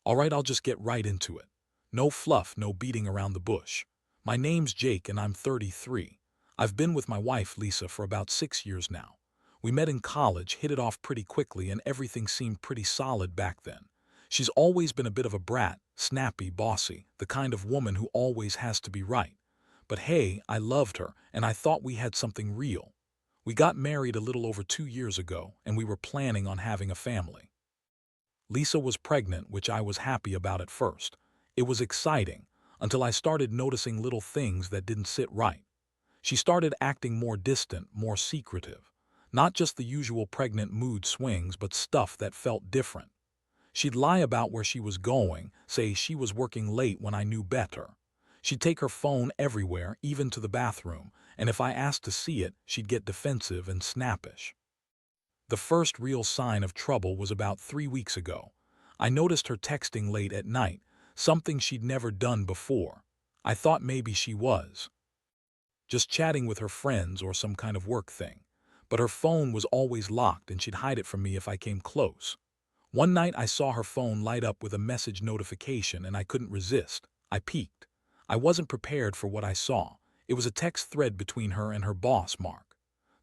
All right, I'll just get right into it. No fluff, no beating around the bush. My name's Jake and I'm 33. I've been with my wife, Lisa, for about 6 years now. We met in college, hit it off pretty quickly, and everything seemed pretty solid back then. She's always been a bit of a brat, snappy, bossy, the kind of woman who always has to be right. But hey, I loved her, and I thought we had something real. We got married a little over 2 years ago, and we were planning on having a family. Lisa was pregnant, which I was happy about at first. It was exciting, until I started noticing little things that didn't sit right. She started acting more distant, more secretive. Not just the usual pregnant mood swings, but stuff that felt different. She'd lie about where she was going, say she was working late when I knew better. She'd take her phone everywhere, even to the bathroom, and if I asked to see it, she'd get defensive and snappish. The first real sign of trouble was about 3 weeks ago. I noticed her texting late at night, something she'd never done before. I thought maybe she was just chatting with her friends or some kind of work thing. But her phone was always locked and she'd hide it from me if I came close. One night I saw her phone light up with a message notification and I couldn't resist. I peeked. I wasn't prepared for what I saw. It was a text thread between her and her boss, Mark.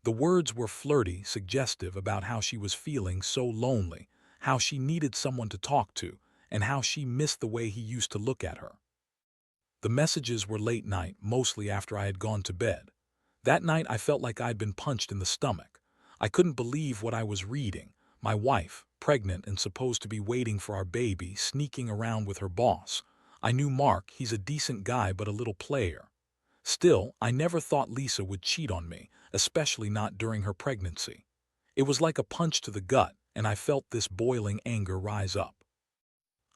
The words were flirty, suggestive about how she was feeling so lonely, how she needed someone to talk to, and how she missed the way he used to look at her. The messages were late night, mostly after I had gone to bed. That night I felt like I'd been punched in the stomach. I couldn't believe what I was reading. My wife, pregnant and supposed to be waiting for our baby, sneaking around with her boss. I knew Mark, he's a decent guy but a little player. Still, I never thought Lisa would cheat on me, especially not during her pregnancy. It was like a punch to the gut, and I felt this boiling anger rise up.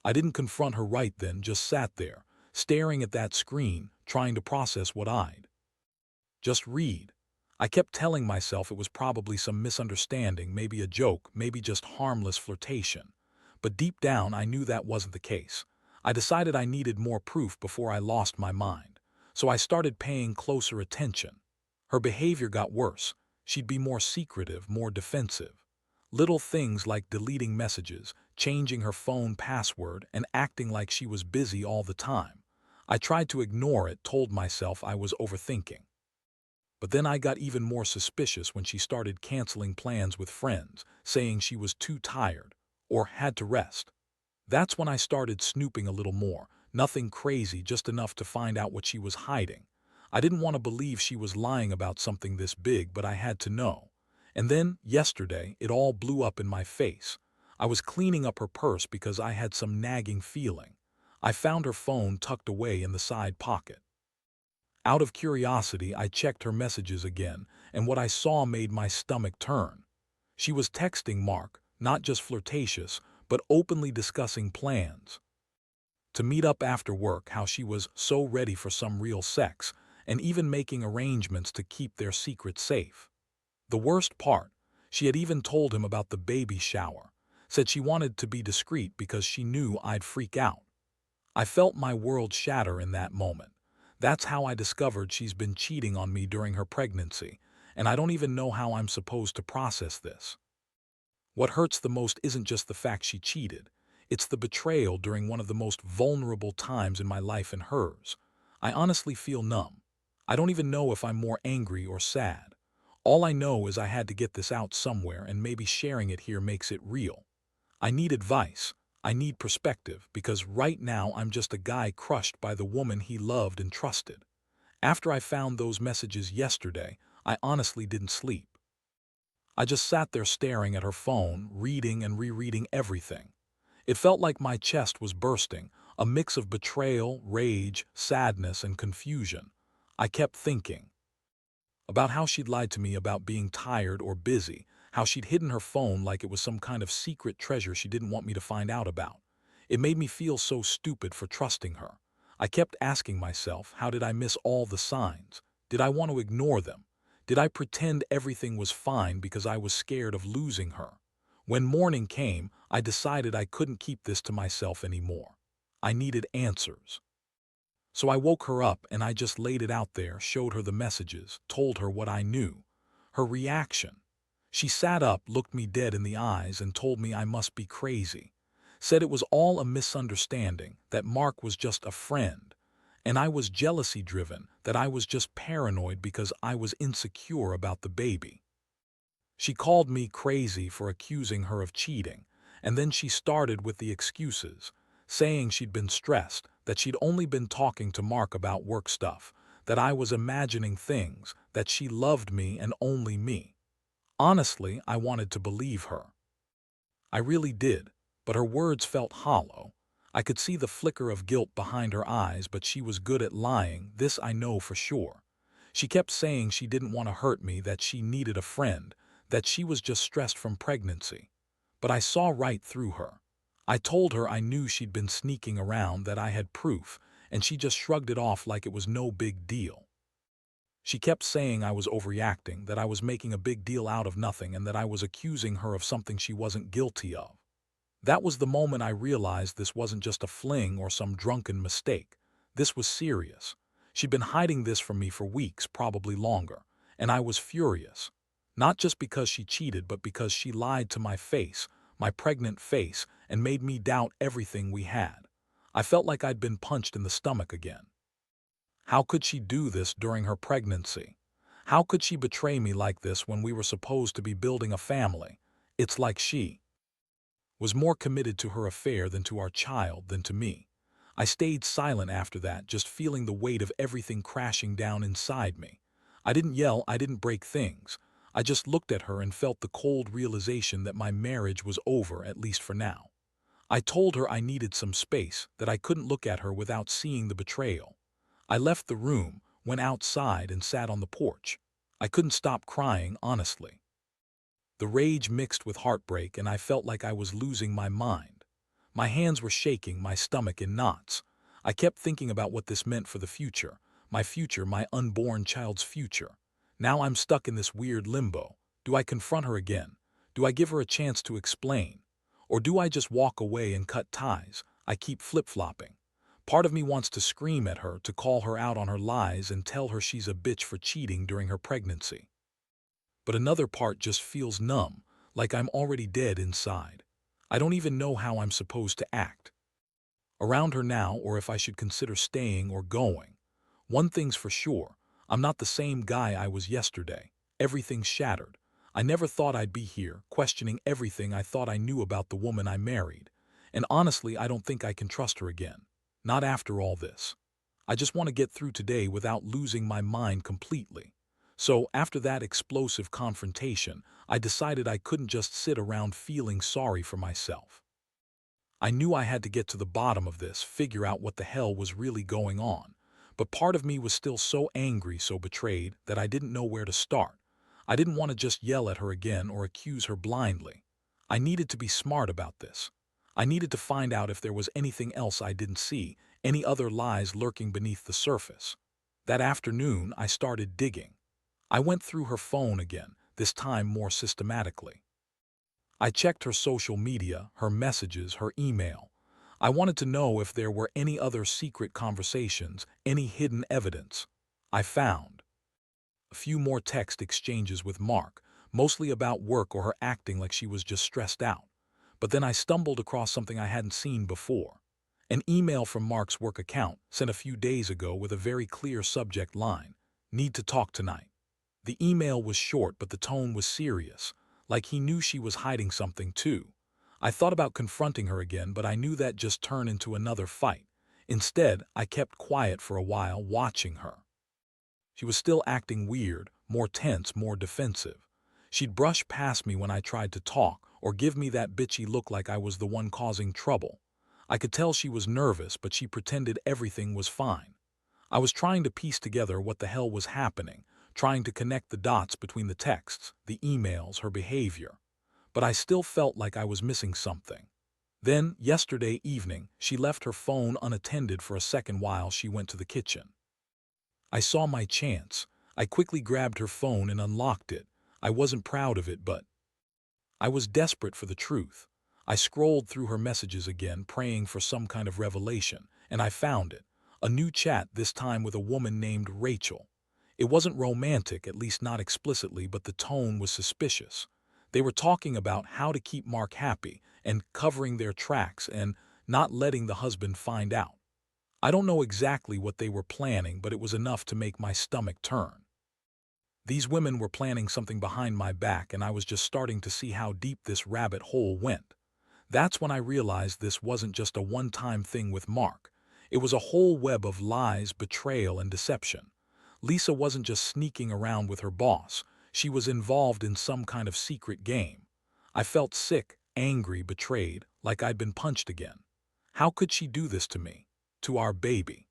I didn't confront her right then, just sat there, staring at that screen, trying to process what I'd just read. I kept telling myself it was probably some misunderstanding, maybe a joke, maybe just harmless flirtation. But deep down, I knew that wasn't the case. I decided I needed more proof before I lost my mind. So I started paying closer attention. Her behavior got worse. She'd be more secretive, more defensive. Little things like deleting messages, changing her phone password, and acting like she was busy all the time. I tried to ignore it, told myself I was overthinking. But then I got even more suspicious when she started canceling plans with friends, saying she was too tired or had to rest. That's when I started snooping a little more, nothing crazy, just enough to find out what she was hiding. I didn't want to believe she was lying about something this big, but I had to know. And then, yesterday, it all blew up in my face. I was cleaning up her purse because I had some nagging feeling. I found her phone tucked away in the side pocket. Out of curiosity, I checked her messages again, and what I saw made my stomach turn. She was texting Mark, not just flirtatious, but openly discussing plans to meet up after work, how she was so ready for some real sex, and even making arrangements to keep their secret safe. The worst part, she had even told him about the baby shower, said she wanted to be discreet because she knew I'd freak out. I felt my world shatter in that moment. That's how I discovered she's been cheating on me during her pregnancy, and I don't even know how I'm supposed to process this. What hurts the most isn't just the fact she cheated. It's the betrayal during one of the most vulnerable times in my life and hers. I honestly feel numb. I don't even know if I'm more angry or sad. All I know is I had to get this out somewhere, and maybe sharing it here makes it real. I need advice. I need perspective, because right now I'm just a guy crushed by the woman he loved and trusted. After I found those messages yesterday, I honestly didn't sleep. I just sat there staring at her phone, reading and rereading everything. It felt like my chest was bursting, a mix of betrayal, rage, sadness, and confusion. I kept thinking about how she'd lied to me about being tired or busy, how she'd hidden her phone like it was some kind of secret treasure she didn't want me to find out about. It made me feel so stupid for trusting her. I kept asking myself, how did I miss all the signs? Did I want to ignore them? Did I pretend everything was fine because I was scared of losing her? When morning came, I decided I couldn't keep this to myself anymore. I needed answers. So I woke her up and I just laid it out there, showed her the messages, told her what I knew. Her reaction. She sat up, looked me dead in the eyes, and told me I must be crazy. said it was all a misunderstanding, that Mark was just a friend, and I was jealousy-driven, that I was just paranoid because I was insecure about the baby. She called me crazy for accusing her of cheating, and then she started with the excuses, saying she'd been stressed, that she'd only been talking to Mark about work stuff, that I was imagining things, that she loved me and only me. Honestly, I wanted to believe her. I really did, but her words felt hollow. I could see the flicker of guilt behind her eyes, but she was good at lying, this I know for sure. She kept saying she didn't want to hurt me, that she needed a friend, that she was just stressed from pregnancy. But I saw right through her. I told her I knew she'd been sneaking around, that I had proof, and she just shrugged it off like it was no big deal. She kept saying I was overreacting, that I was making a big deal out of nothing, and that I was accusing her of something she wasn't guilty of. That was the moment I realized this wasn't just a fling or some drunken mistake. This was serious. She'd been hiding this from me for weeks, probably longer, and I was furious. Not just because she cheated, but because she lied to my face, my pregnant face, and made me doubt everything we had. I felt like I'd been punched in the stomach again. How could she do this during her pregnancy? How could she betray me like this when we were supposed to be building a family? It's like she was more committed to her affair than to our child than to me. I stayed silent after that, just feeling the weight of everything crashing down inside me. I didn't yell, I didn't break things. I just looked at her and felt the cold realization that my marriage was over, at least for now. I told her I needed some space, that I couldn't look at her without seeing the betrayal. I left the room, went outside, and sat on the porch. I couldn't stop crying, honestly. The rage mixed with heartbreak, and I felt like I was losing my mind. My hands were shaking, my stomach in knots. I kept thinking about what this meant for the future, my unborn child's future. Now I'm stuck in this weird limbo. Do I confront her again? Do I give her a chance to explain? Or do I just walk away and cut ties? I keep flip-flopping. Part of me wants to scream at her, to call her out on her lies and tell her she's a bitch for cheating during her pregnancy. But another part just feels numb, like I'm already dead inside. I don't even know how I'm supposed to act around her now, or if I should consider staying or going. One thing's for sure, I'm not the same guy I was yesterday. Everything's shattered. I never thought I'd be here, questioning everything I thought I knew about the woman I married. And honestly, I don't think I can trust her again. Not after all this. I just want to get through today without losing my mind completely. So, after that explosive confrontation, I decided I couldn't just sit around feeling sorry for myself. I knew I had to get to the bottom of this, figure out what the hell was really going on. But part of me was still so angry, so betrayed, that I didn't know where to start. I didn't want to just yell at her again or accuse her blindly. I needed to be smart about this. I needed to find out if there was anything else I didn't see, any other lies lurking beneath the surface. That afternoon, I started digging. I went through her phone again, this time more systematically. I checked her social media, her messages, her email. I wanted to know if there were any other secret conversations, any hidden evidence. I found a few more text exchanges with Mark, mostly about work or her acting like she was just stressed out. But then I stumbled across something I hadn't seen before. An email from Mark's work account, sent a few days ago with a very clear subject line: "Need to talk tonight." The email was short, but the tone was serious, like he knew she was hiding something too. I thought about confronting her again, but I knew that just turned into another fight. Instead, I kept quiet for a while, watching her. She was still acting weird, more tense, more defensive. She'd brush past me when I tried to talk, or give me that bitchy look like I was the one causing trouble. I could tell she was nervous, but she pretended everything was fine. I was trying to piece together what the hell was happening, trying to connect the dots between the texts, the emails, her behavior. But I still felt like I was missing something. Then, yesterday evening, she left her phone unattended for a second while she went to the kitchen. I saw my chance. I quickly grabbed her phone and unlocked it. I wasn't proud of it, but I was desperate for the truth. I scrolled through her messages again, praying for some kind of revelation, and I found it. A new chat, this time with a woman named Rachel. It wasn't romantic, at least not explicitly, but the tone was suspicious. They were talking about how to keep Mark happy and covering their tracks and not letting the husband find out. I don't know exactly what they were planning, but it was enough to make my stomach turn. These women were planning something behind my back, and I was just starting to see how deep this rabbit hole went. That's when I realized this wasn't just a one-time thing with Mark. It was a whole web of lies, betrayal, and deception. Lisa wasn't just sneaking around with her boss. She was involved in some kind of secret game. I felt sick, angry, betrayed, like I'd been punched again. How could she do this to me? To our baby?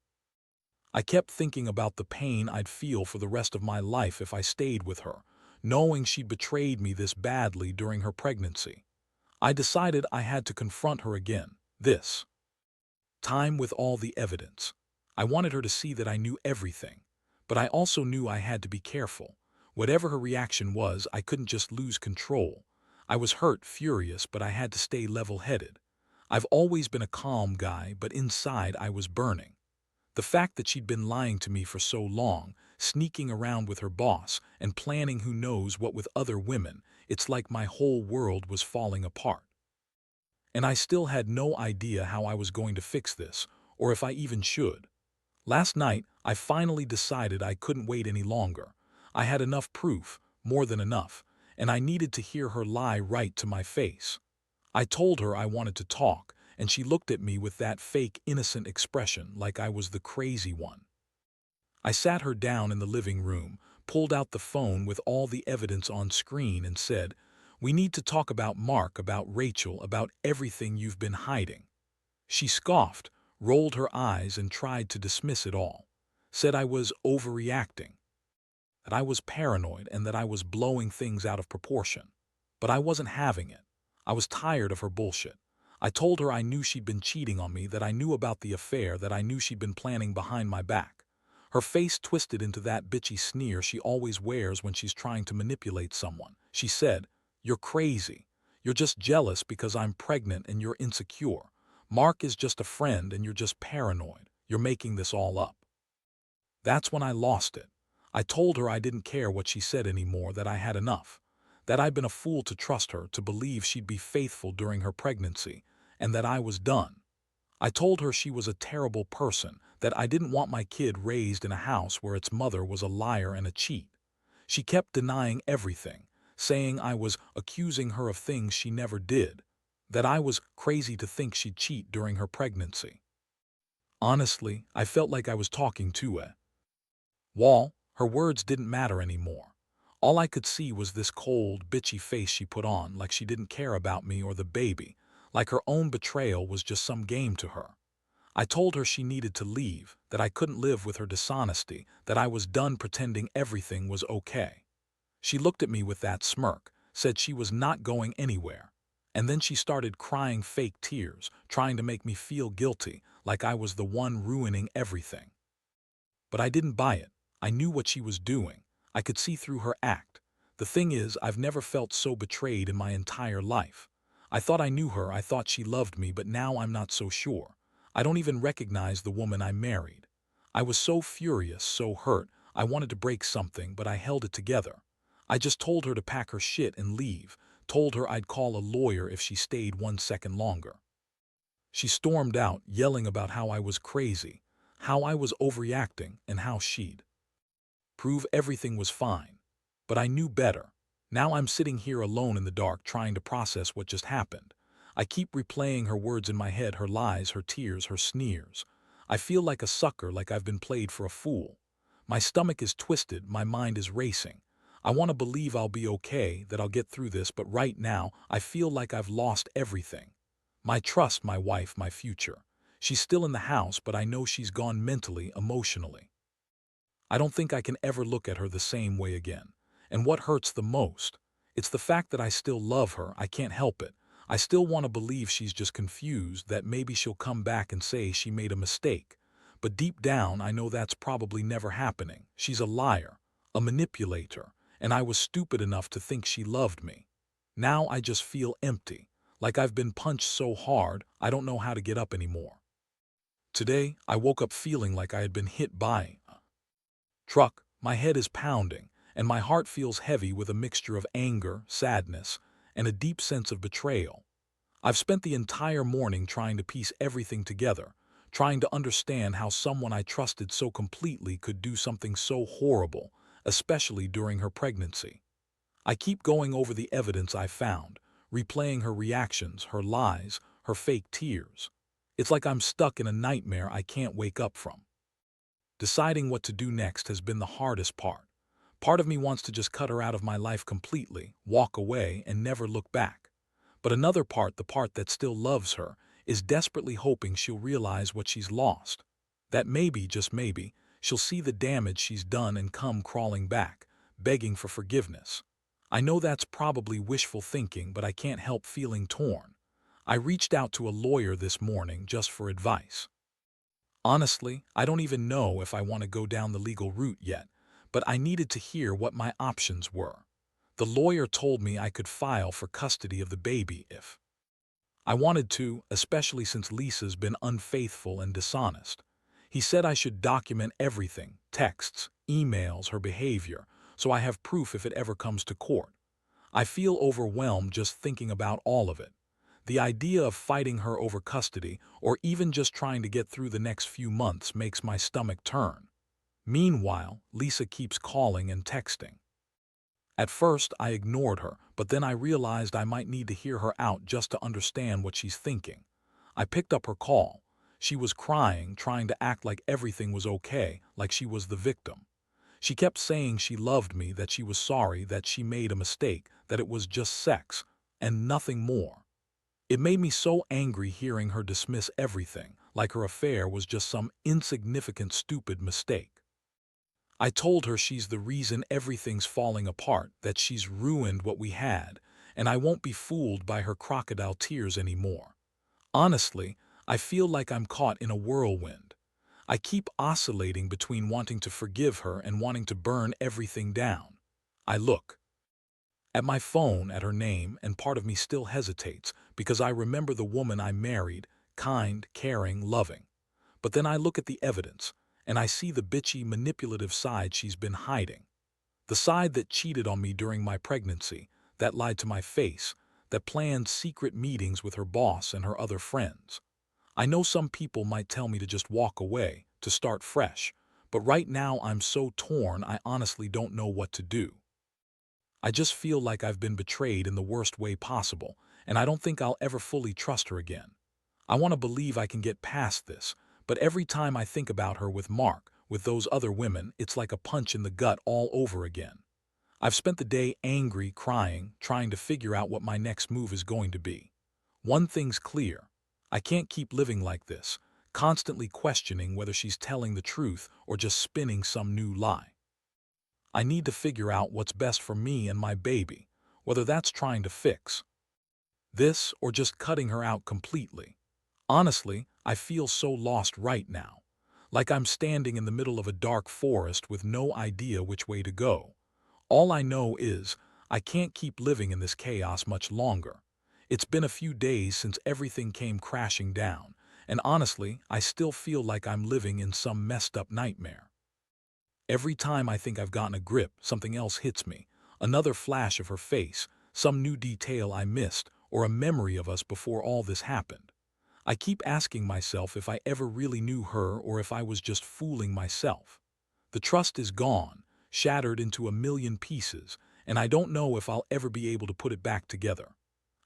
I kept thinking about the pain I'd feel for the rest of my life if I stayed with her, knowing she'd betrayed me this badly during her pregnancy. I decided I had to confront her again, this time with all the evidence. I wanted her to see that I knew everything, but I also knew I had to be careful. Whatever her reaction was, I couldn't just lose control. I was hurt, furious, but I had to stay level-headed. I've always been a calm guy, but inside I was burning. The fact that she'd been lying to me for so long, sneaking around with her boss, and planning who knows what with other women, it's like my whole world was falling apart. And I still had no idea how I was going to fix this, or if I even should. Last night, I finally decided I couldn't wait any longer. I had enough proof, more than enough, and I needed to hear her lie right to my face. I told her I wanted to talk, and she looked at me with that fake innocent expression like I was the crazy one. I sat her down in the living room, pulled out the phone with all the evidence on screen and said, "We need to talk about Mark, about Rachel, about everything you've been hiding." She scoffed, rolled her eyes and tried to dismiss it all. Said I was overreacting, that I was paranoid and that I was blowing things out of proportion. But I wasn't having it. I was tired of her bullshit. I told her I knew she'd been cheating on me, that I knew about the affair, that I knew she'd been planning behind my back. Her face twisted into that bitchy sneer she always wears when she's trying to manipulate someone. She said, "You're crazy. You're just jealous because I'm pregnant and you're insecure. Mark is just a friend and you're just paranoid. You're making this all up." That's when I lost it. I told her I didn't care what she said anymore, that I had enough. That I'd been a fool to trust her, to believe she'd be faithful during her pregnancy, and that I was done. I told her she was a terrible person, that I didn't want my kid raised in a house where its mother was a liar and a cheat. She kept denying everything, saying I was accusing her of things she never did, that I was crazy to think she'd cheat during her pregnancy. Honestly, I felt like I was talking to a wall. Her words didn't matter anymore. All I could see was this cold, bitchy face she put on, like she didn't care about me or the baby, like her own betrayal was just some game to her. I told her she needed to leave, that I couldn't live with her dishonesty, that I was done pretending everything was okay. She looked at me with that smirk, said she was not going anywhere. And then she started crying fake tears, trying to make me feel guilty, like I was the one ruining everything. But I didn't buy it. I knew what she was doing. I could see through her act. The thing is, I've never felt so betrayed in my entire life. I thought I knew her, I thought she loved me, but now I'm not so sure. I don't even recognize the woman I married. I was so furious, so hurt. I wanted to break something, but I held it together. I just told her to pack her shit and leave, told her I'd call a lawyer if she stayed 1 second longer. She stormed out, yelling about how I was crazy, how I was overreacting, and how she'd prove everything was fine. But I knew better. Now I'm sitting here alone in the dark trying to process what just happened. I keep replaying her words in my head, her lies, her tears, her sneers. I feel like a sucker, like I've been played for a fool. My stomach is twisted, my mind is racing. I want to believe I'll be okay, that I'll get through this, but right now I feel like I've lost everything. My trust, my wife, my future. She's still in the house, but I know she's gone mentally, emotionally. I don't think I can ever look at her the same way again. And what hurts the most? It's the fact that I still love her. I can't help it. I still want to believe she's just confused, that maybe she'll come back and say she made a mistake. But deep down, I know that's probably never happening. She's a liar, a manipulator, and I was stupid enough to think she loved me. Now I just feel empty, like I've been punched so hard I don't know how to get up anymore. Today, I woke up feeling like I had been hit by a truck. My head is pounding, and my heart feels heavy with a mixture of anger, sadness, and a deep sense of betrayal. I've spent the entire morning trying to piece everything together, trying to understand how someone I trusted so completely could do something so horrible, especially during her pregnancy. I keep going over the evidence I found, replaying her reactions, her lies, her fake tears. It's like I'm stuck in a nightmare I can't wake up from. Deciding what to do next has been the hardest part. Part of me wants to just cut her out of my life completely, walk away, and never look back. But another part, the part that still loves her, is desperately hoping she'll realize what she's lost. That maybe, just maybe, she'll see the damage she's done and come crawling back, begging for forgiveness. I know that's probably wishful thinking, but I can't help feeling torn. I reached out to a lawyer this morning just for advice. Honestly, I don't even know if I want to go down the legal route yet, but I needed to hear what my options were. The lawyer told me I could file for custody of the baby if I wanted to, especially since Lisa's been unfaithful and dishonest. He said I should document everything, texts, emails, her behavior, so I have proof if it ever comes to court. I feel overwhelmed just thinking about all of it. The idea of fighting her over custody, or even just trying to get through the next few months, makes my stomach turn. Meanwhile, Lisa keeps calling and texting. At first, I ignored her, but then I realized I might need to hear her out just to understand what she's thinking. I picked up her call. She was crying, trying to act like everything was okay, like she was the victim. She kept saying she loved me, that she was sorry, that she made a mistake, that it was just sex, and nothing more. It made me so angry hearing her dismiss everything, like her affair was just some insignificant, stupid mistake. I told her she's the reason everything's falling apart, that she's ruined what we had, and I won't be fooled by her crocodile tears anymore. Honestly, I feel like I'm caught in a whirlwind. I keep oscillating between wanting to forgive her and wanting to burn everything down. I look at my phone at her name, and part of me still hesitates because I remember the woman I married, kind, caring, loving. But then I look at the evidence, and I see the bitchy, manipulative side she's been hiding. The side that cheated on me during my pregnancy, that lied to my face, that planned secret meetings with her boss and her other friends. I know some people might tell me to just walk away, to start fresh, but right now I'm so torn I honestly don't know what to do. I just feel like I've been betrayed in the worst way possible, and I don't think I'll ever fully trust her again. I want to believe I can get past this, but every time I think about her with Mark, with those other women, it's like a punch in the gut all over again. I've spent the day angry, crying, trying to figure out what my next move is going to be. One thing's clear. I can't keep living like this, constantly questioning whether she's telling the truth or just spinning some new lie. I need to figure out what's best for me and my baby, whether that's trying to fix this or just cutting her out completely. Honestly, I feel so lost right now, like I'm standing in the middle of a dark forest with no idea which way to go. All I know is I can't keep living in this chaos much longer. It's been a few days since everything came crashing down, and honestly, I still feel like I'm living in some messed up nightmare. Every time I think I've gotten a grip, something else hits me. Another flash of her face, some new detail I missed, or a memory of us before all this happened. I keep asking myself if I ever really knew her or if I was just fooling myself. The trust is gone, shattered into a million pieces, and I don't know if I'll ever be able to put it back together.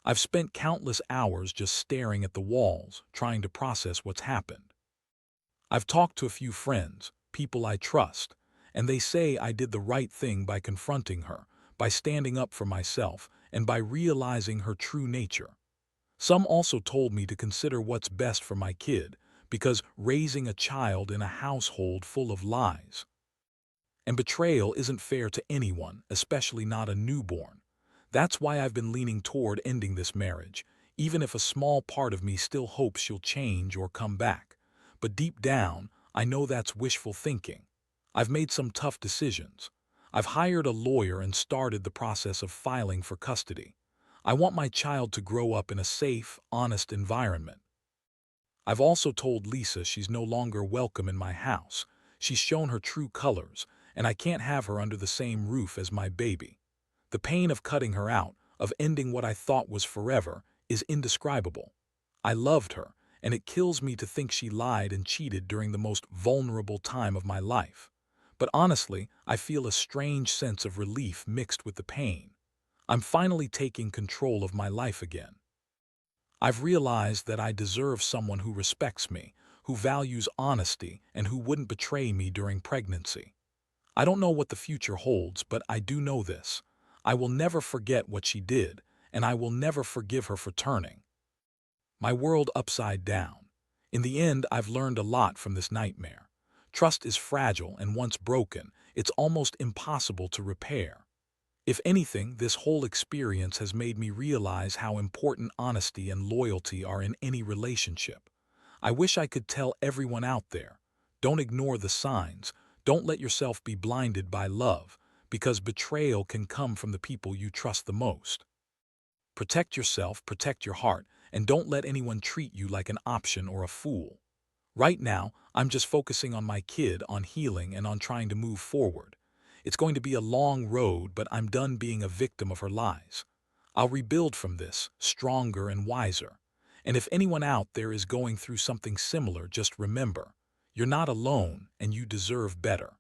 I've spent countless hours just staring at the walls, trying to process what's happened. I've talked to a few friends, people I trust, and they say I did the right thing by confronting her, by standing up for myself, and by realizing her true nature. Some also told me to consider what's best for my kid, because raising a child in a household full of lies and betrayal isn't fair to anyone, especially not a newborn. That's why I've been leaning toward ending this marriage, even if a small part of me still hopes she'll change or come back. But deep down, I know that's wishful thinking. I've made some tough decisions. I've hired a lawyer and started the process of filing for custody. I want my child to grow up in a safe, honest environment. I've also told Lisa she's no longer welcome in my house. She's shown her true colors, and I can't have her under the same roof as my baby. The pain of cutting her out, of ending what I thought was forever, is indescribable. I loved her, and it kills me to think she lied and cheated during the most vulnerable time of my life. But honestly, I feel a strange sense of relief mixed with the pain. I'm finally taking control of my life again. I've realized that I deserve someone who respects me, who values honesty, and who wouldn't betray me during pregnancy. I don't know what the future holds, but I do know this. I will never forget what she did, and I will never forgive her for turning my world upside down. In the end, I've learned a lot from this nightmare. Trust is fragile, and once broken, it's almost impossible to repair. If anything, this whole experience has made me realize how important honesty and loyalty are in any relationship. I wish I could tell everyone out there, don't ignore the signs, don't let yourself be blinded by love, because betrayal can come from the people you trust the most. Protect yourself, protect your heart, and don't let anyone treat you like an option or a fool. Right now, I'm just focusing on my kid, on healing, and on trying to move forward. It's going to be a long road, but I'm done being a victim of her lies. I'll rebuild from this, stronger and wiser. And if anyone out there is going through something similar, just remember, you're not alone and you deserve better.